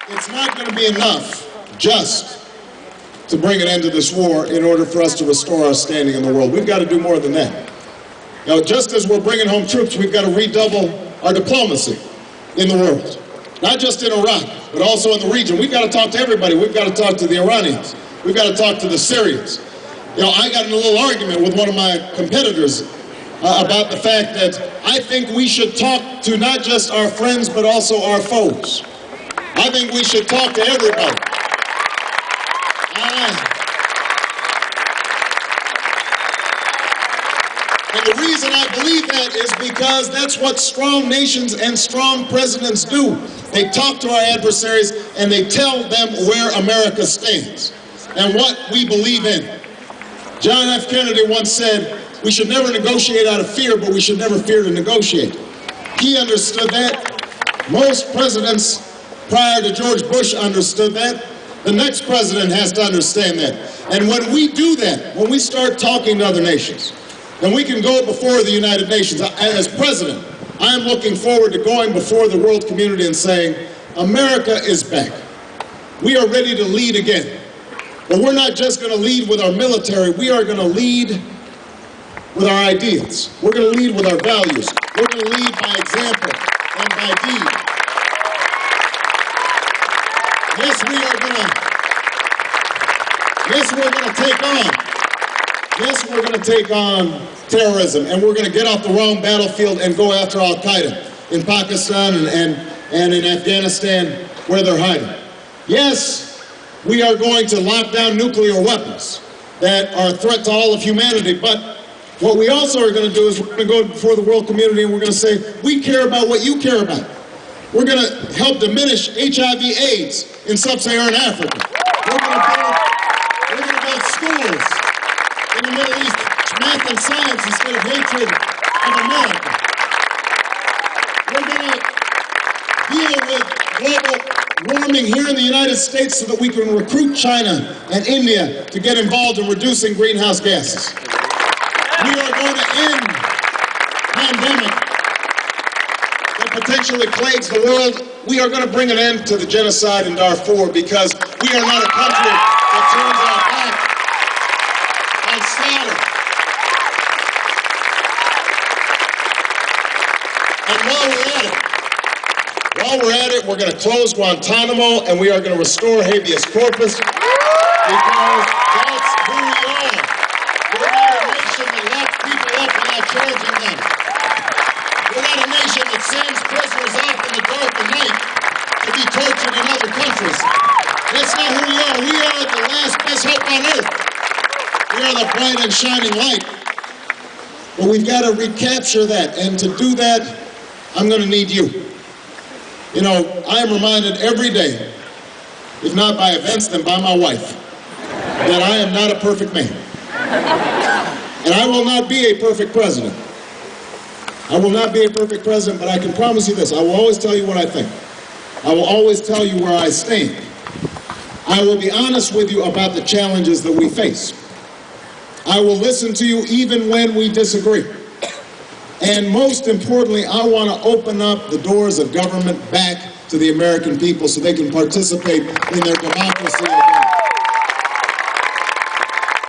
it's not going to be enough just to bring an end to this war in order for us to restore our standing in the world. We've got to do more than that. Now, just as we're bringing home troops, we've got to redouble our diplomacy in the world. Not just in Iraq, but also in the region. We've got to talk to everybody. We've got to talk to the Iranians. We've got to talk to the Syrians. You know, I got in a little argument with one of my competitors about the fact that I think we should talk to not just our friends, but also our foes. I think we should talk to everybody. And the reason I believe that is because that's what strong nations and strong presidents do. They talk to our adversaries and they tell them where America stands and what we believe in. John F. Kennedy once said, we should never negotiate out of fear, but we should never fear to negotiate. He understood that. Most presidents prior to George Bush understood that. The next president has to understand that. And when we do that, when we start talking to other nations, then we can go before the United Nations. As president, I am looking forward to going before the world community and saying, America is back. We are ready to lead again. But we're not just going to lead with our military. We are going to lead with our ideals. We're going to lead with our values. We're going to lead by example and by deed. Yes, we're going to take on terrorism, and we're going to get off the wrong battlefield and go after Al-Qaeda in Pakistan and in Afghanistan where they're hiding. Yes, we are going to lock down nuclear weapons that are a threat to all of humanity, but what we also are going to do is we're going to go before the world community and we're going to say, we care about what you care about. We're going to help diminish HIV/AIDS in sub-Saharan Africa. We're going to build schools in the Middle East, math and science instead of hatred of America. We're going to deal with global warming here in the United States so that we can recruit China and India to get involved in reducing greenhouse gases. We are going to end pandemic that potentially plagues the world. We are going to bring an end to the genocide in Darfur because we are not a country that turns our back on slaughter. And while we're at it, we're going to close Guantanamo and we are going to restore habeas corpus because that's who we are. We're not a nation that locks people up without charging them. We're not a nation that sends prisoners off in the dark of night to be tortured in other countries. That's not who we are. We are the last best hope on earth. We are the bright and shining light. But we've got to recapture that. And to do that, I'm going to need you. You know, I am reminded every day, if not by events, then by my wife, that I am not a perfect man. And I will not be a perfect president. I will not be a perfect president, but I can promise you this. I will always tell you what I think. I will always tell you where I stand. I will be honest with you about the challenges that we face. I will listen to you even when we disagree. And most importantly, I want to open up the doors of government back to the American people so they can participate in their democracy again.